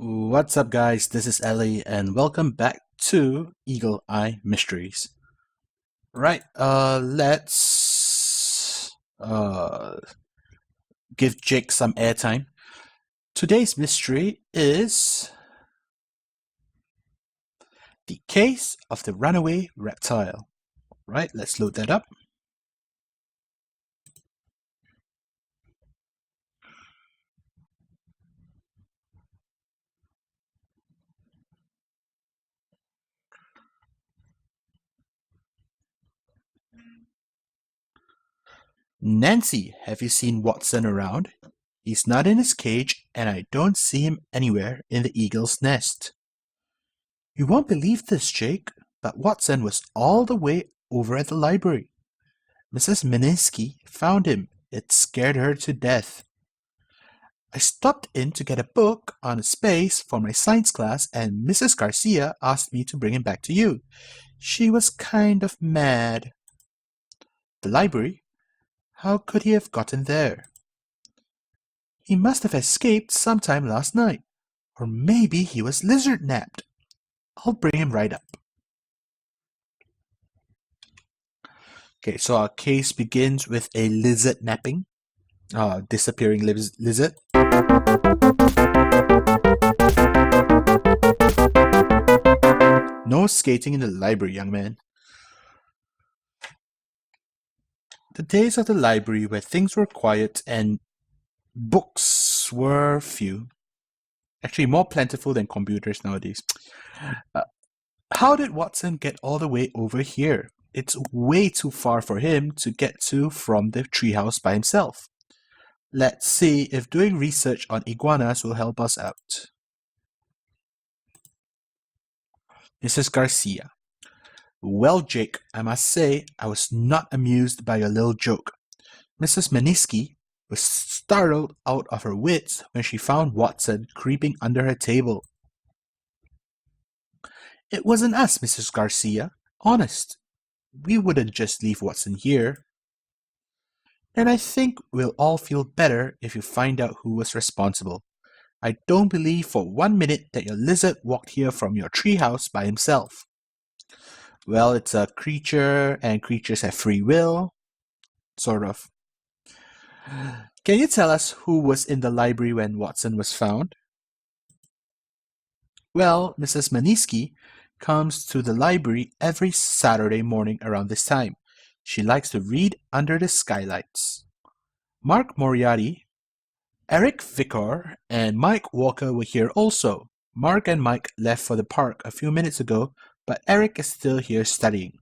What's up, guys? This is Ellie, and welcome back to Eagle Eye Mysteries. Right, let's give Jake some airtime. Today's mystery is the case of the runaway reptile. Right, let's load that up. Nancy, have you seen Watson around? He's not in his cage, and I don't see him anywhere in the eagle's nest. You won't believe this, Jake, but Watson was all the way over at the library. Mrs. Menisci found him. It scared her to death. I stopped in to get a book on space for my science class, and Mrs. Garcia asked me to bring him back to you. She was kind of mad. The library? How could he have gotten there? He must have escaped sometime last night. Or maybe he was lizard-napped. I'll bring him right up. Okay, so our case begins with a lizard napping. Disappearing lizard. No skating in the library, young man. The days of the library where things were quiet and books were few. Actually, more plentiful than computers nowadays. How did Watson get all the way over here? It's way too far for him to get to from the treehouse by himself. Let's see if doing research on iguanas will help us out. Mrs. Garcia. Well, Jake, I must say I was not amused by your little joke. Mrs. Menisci was startled out of her wits when she found Watson creeping under her table. It wasn't us, Mrs. Garcia. Honest. We wouldn't just leave Watson here. And I think we'll all feel better if you find out who was responsible. I don't believe for 1 minute that your lizard walked here from your treehouse by himself. Well, it's a creature, and creatures have free will. Sort of. Can you tell us who was in the library when Watson was found? Well, Mrs. Menisci comes to the library every Saturday morning around this time. She likes to read under the skylights. Mark Moriarty, Eric Vickor, and Mike Walker were here also. Mark and Mike left for the park a few minutes ago, but Eric is still here studying.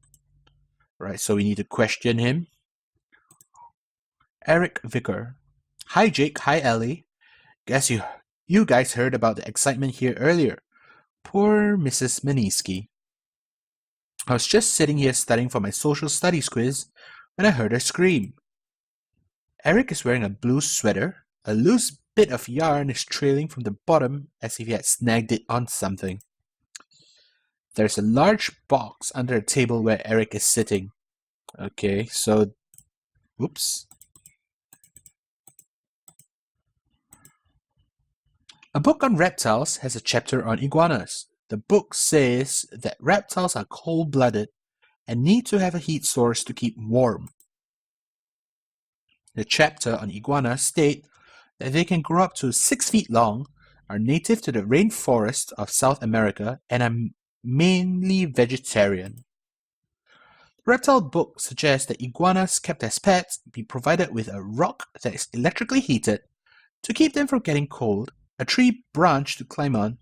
Right, so we need to question him. Eric Vickor. Hi Jake, hi Ellie. Guess you guys heard about the excitement here earlier. Poor Mrs. Menisci. I was just sitting here studying for my social studies quiz when I heard her scream. Eric is wearing a blue sweater. A loose bit of yarn is trailing from the bottom as if he had snagged it on something. There's a large box under a table where Eric is sitting. Okay, so... Oops. A book on reptiles has a chapter on iguanas. The book says that reptiles are cold-blooded and need to have a heat source to keep warm. The chapter on iguanas states that they can grow up to 6 feet long, are native to the rainforest of South America, and are mainly vegetarian. The reptile book suggests that iguanas kept as pets be provided with a rock that is electrically heated to keep them from getting cold, a tree branch to climb on,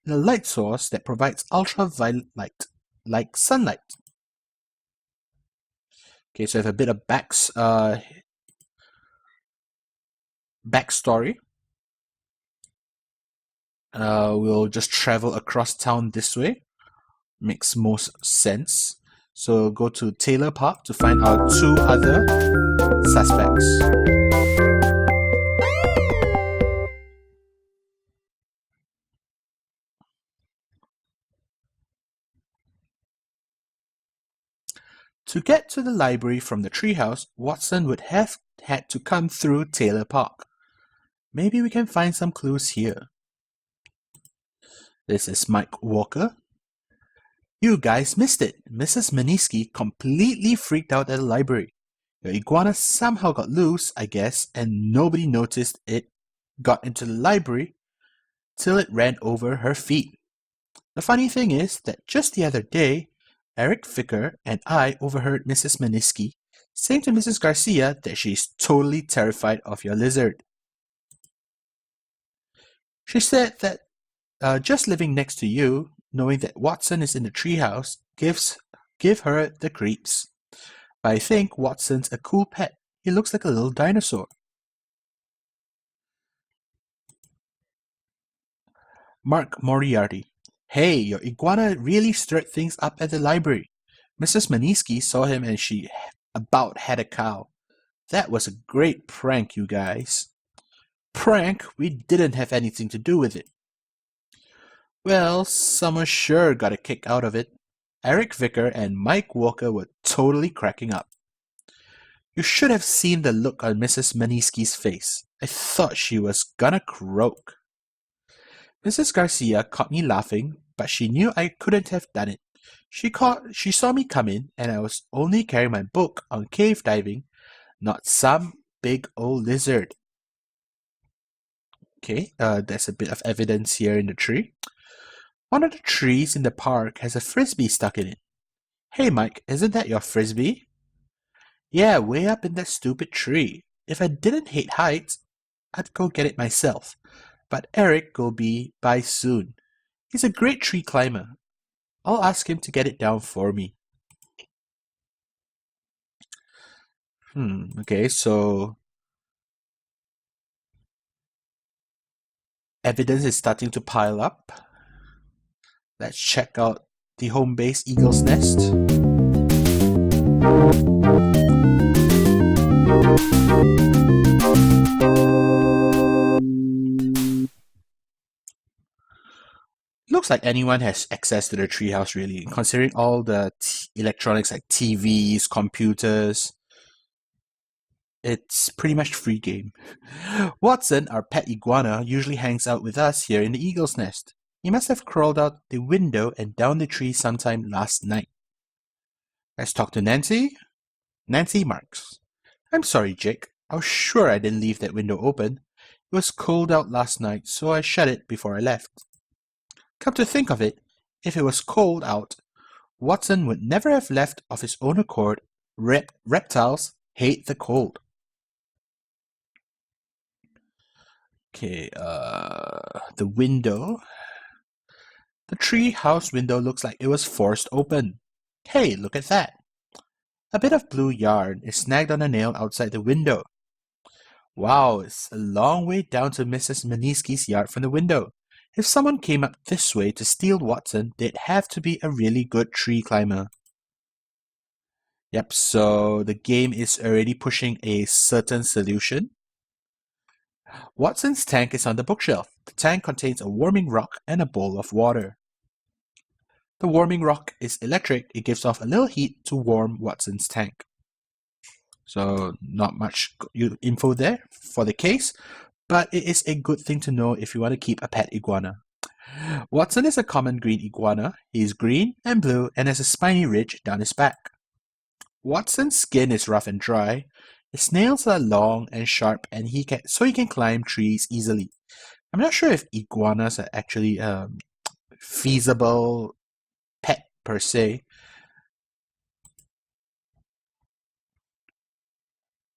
and a light source that provides ultraviolet light, like sunlight. Okay, so I have a bit of backstory. We'll just travel across town this way. Makes most sense. So go to Taylor Park to find our 2 other suspects. To get to the library from the treehouse, Watson would have had to come through Taylor Park. Maybe we can find some clues here. This is Mike Walker. You guys missed it. Mrs. Menisci completely freaked out at the library. Your iguana somehow got loose, I guess, and nobody noticed it got into the library till it ran over her feet. The funny thing is that just the other day, Eric Vicker and I overheard Mrs. Menisci saying to Mrs. Garcia that she's totally terrified of your lizard. She said that just living next to you, knowing that Watson is in the treehouse, give her the creeps. But I think Watson's a cool pet. He looks like a little dinosaur. Mark Moriarty. Hey, your iguana really stirred things up at the library. Mrs. Menisci saw him and she about had a cow. That was a great prank, you guys. Prank? We didn't have anything to do with it. Well, someone sure got a kick out of it. Eric Vicker and Mike Walker were totally cracking up. You should have seen the look on Mrs. Menisci's face. I thought she was gonna croak. Mrs. Garcia caught me laughing, but she knew I couldn't have done it. She saw me come in, and I was only carrying my book on cave diving, not some big old lizard. Okay, there's a bit of evidence here in the tree. One of the trees in the park has a frisbee stuck in it. Hey Mike, isn't that your frisbee? Yeah, way up in that stupid tree. If I didn't hate heights, I'd go get it myself. But Eric will be by soon. He's a great tree climber. I'll ask him to get it down for me. Okay, so evidence is starting to pile up. Let's check out the home base eagle's nest. Looks like anyone has access to the treehouse, really, considering all the electronics like TVs, computers. It's pretty much free game. Watson, our pet iguana, usually hangs out with us here in the eagle's nest. He must have crawled out the window and down the tree sometime last night. Let's talk to Nancy. Nancy Marks. I'm sorry, Jake. I was sure I didn't leave that window open. It was cold out last night, so I shut it before I left. Come to think of it, if it was cold out, Watson would never have left of his own accord. Reptiles hate the cold. Okay, the window. The tree house window looks like it was forced open. Hey, look at that. A bit of blue yarn is snagged on a nail outside the window. Wow, it's a long way down to Mrs. Menisci's yard from the window. If someone came up this way to steal Watson, they'd have to be a really good tree climber. Yep, so the game is already pushing a certain solution. Watson's tank is on the bookshelf. The tank contains a warming rock and a bowl of water. The warming rock is electric. It gives off a little heat to warm Watson's tank. So not much info there for the case, but it is a good thing to know if you want to keep a pet iguana. Watson is a common green iguana. He is green and blue and has a spiny ridge down his back. Watson's skin is rough and dry. His nails are long and sharp, and he can climb trees easily. I'm not sure if iguanas are actually feasible pet per se.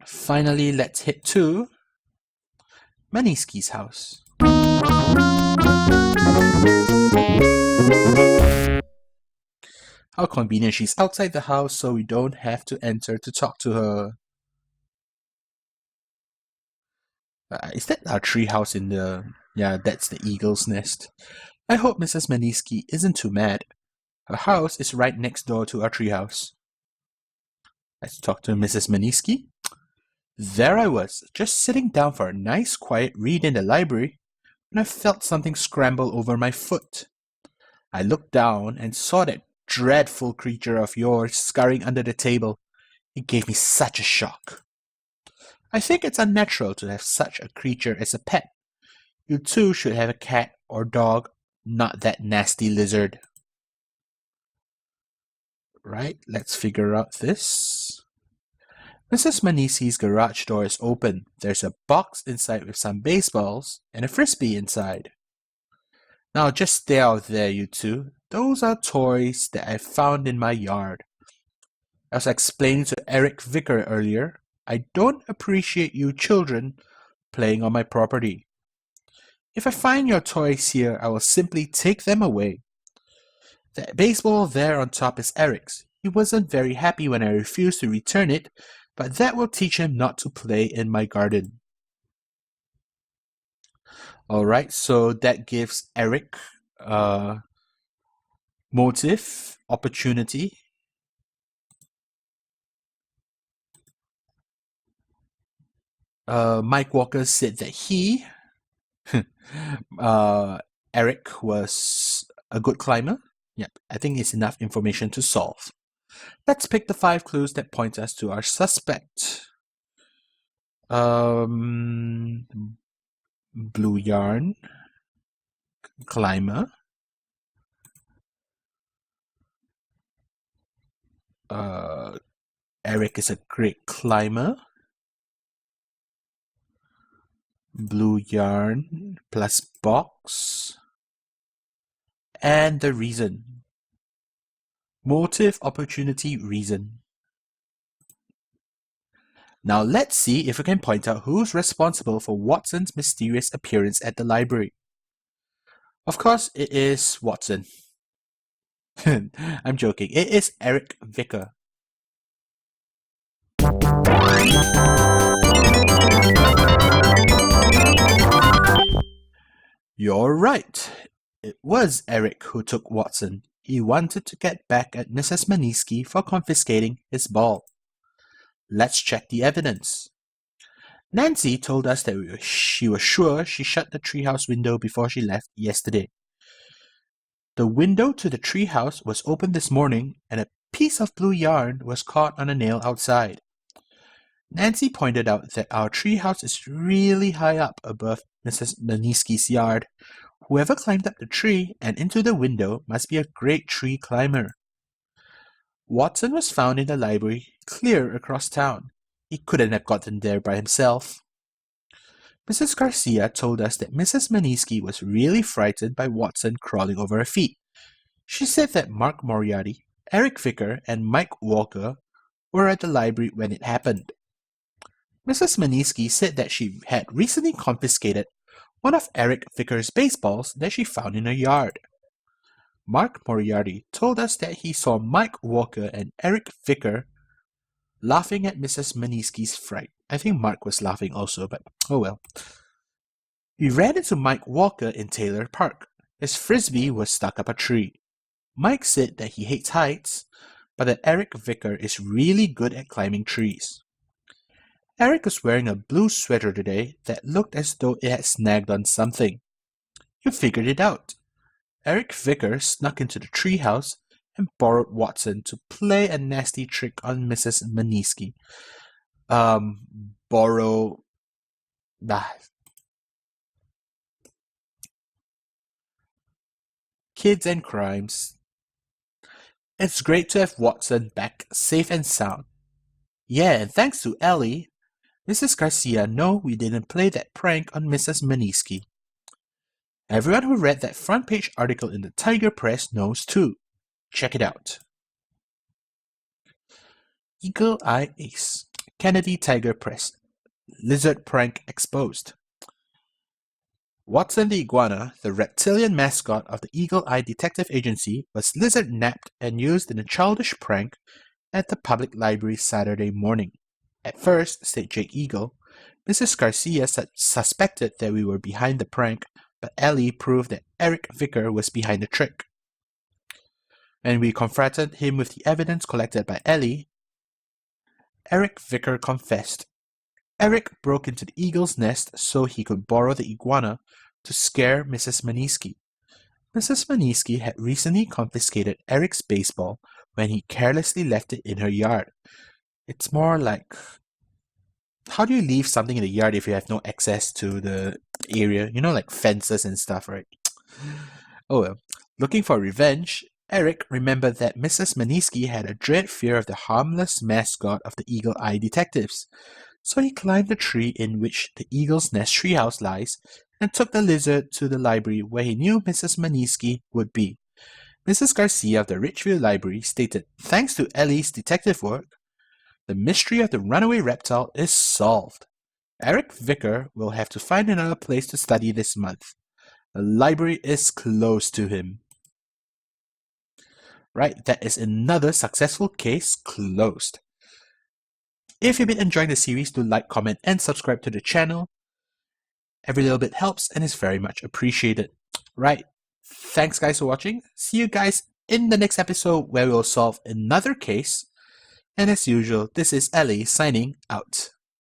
Finally, let's hit to Menisci's house. How convenient, she's outside the house so we don't have to enter to talk to her. Is that our tree house in the... Yeah, that's the eagle's nest. I hope Mrs. Menisci isn't too mad. Her house is right next door to our treehouse. Let's talk to Mrs. Menisci. There I was, just sitting down for a nice quiet read in the library, when I felt something scramble over my foot. I looked down and saw that dreadful creature of yours scurrying under the table. It gave me such a shock. I think it's unnatural to have such a creature as a pet. You too should have a cat or dog Not that nasty lizard. Right, let's figure out this. Mrs. Menisci's garage door is open. There's a box inside with some baseballs and a frisbee inside. Now just stay out there, you two. Those are toys that I found in my yard. As I was explaining to Eric Vicker earlier, I don't appreciate you children playing on my property. If I find your toys here, I will simply take them away. The baseball there on top is Eric's. He wasn't very happy when I refused to return it, but that will teach him not to play in my garden. Alright, so that gives Eric motive, opportunity. Mike Walker said that he, Eric, was a good climber. Yep, I think it's enough information to solve. Let's pick the 5 clues that point us to our suspect. Blue yarn, climber, Eric is a great climber, blue yarn plus box, and the reason. Motive, opportunity, reason. Now let's see if we can point out who's responsible for Watson's mysterious appearance at the library. Of course, it is Watson. I'm joking. It is Eric Vicker. You're right. It was Eric who took Watson. He wanted to get back at Mrs. Menisci for confiscating his ball. Let's check the evidence. Nancy told us that she was sure she shut the treehouse window before she left yesterday. The window to the treehouse was open this morning, and a piece of blue yarn was caught on a nail outside. Nancy pointed out that our treehouse is really high up above Mrs. Menisci's yard. Whoever climbed up the tree and into the window must be a great tree climber. Watson was found in the library, clear across town. He couldn't have gotten there by himself. Mrs. Garcia told us that Mrs. Menisci was really frightened by Watson crawling over her feet. She said that Mark Moriarty, Eric Vicker, and Mike Walker were at the library when it happened. Mrs. Menisci said that she had recently confiscated one of Eric Vicker's baseballs that she found in her yard. Mark Moriarty told us that he saw Mike Walker and Eric Vicker laughing at Mrs. Menisci's fright. I think Mark was laughing also, but oh well. We ran into Mike Walker in Taylor Park. His frisbee was stuck up a tree. Mike said that he hates heights, but that Eric Vicker is really good at climbing trees. Eric was wearing a blue sweater today that looked as though it had snagged on something. You figured it out. Eric Vicker snuck into the treehouse and borrowed Watson to play a nasty trick on Mrs. Menisci. Borrow... Kids and crimes. It's great to have Watson back safe and sound. Yeah, and thanks to Ellie, Mrs. Garcia know we didn't play that prank on Mrs. Menisci. Everyone who read that front page article in the Tiger Press knows too. Check it out. Eagle Eye Ace, Kennedy Tiger Press, Lizard Prank Exposed. Watson the iguana, the reptilian mascot of the Eagle Eye Detective Agency, was lizard napped and used in a childish prank at the public library Saturday morning. At first, said Jake Eagle, Mrs. Garcia suspected that we were behind the prank, but Ellie proved that Eric Vicker was behind the trick. When we confronted him with the evidence collected by Ellie, Eric Vicker confessed. Eric broke into the eagle's nest so he could borrow the iguana to scare Mrs. Menisci. Mrs. Menisci had recently confiscated Eric's baseball when he carelessly left it in her yard. It's more like, how do you leave something in the yard if you have no access to the area? You know, like fences and stuff, right? Oh well, looking for revenge, Eric remembered that Mrs. Menisci had a dread fear of the harmless mascot of the Eagle Eye Detectives. So he climbed the tree in which the Eagle's Nest treehouse lies and took the lizard to the library where he knew Mrs. Menisci would be. Mrs. Garcia of the Richview Library stated, "Thanks to Ellie's detective work, the mystery of the runaway reptile is solved. Eric Vicker will have to find another place to study this month. The library is closed to him." Right, that is another successful case closed. If you've been enjoying the series, do like, comment, and subscribe to the channel. Every little bit helps and is very much appreciated. Right, thanks guys for watching. See you guys in the next episode where we'll solve another case. And as usual, this is Ellie signing out.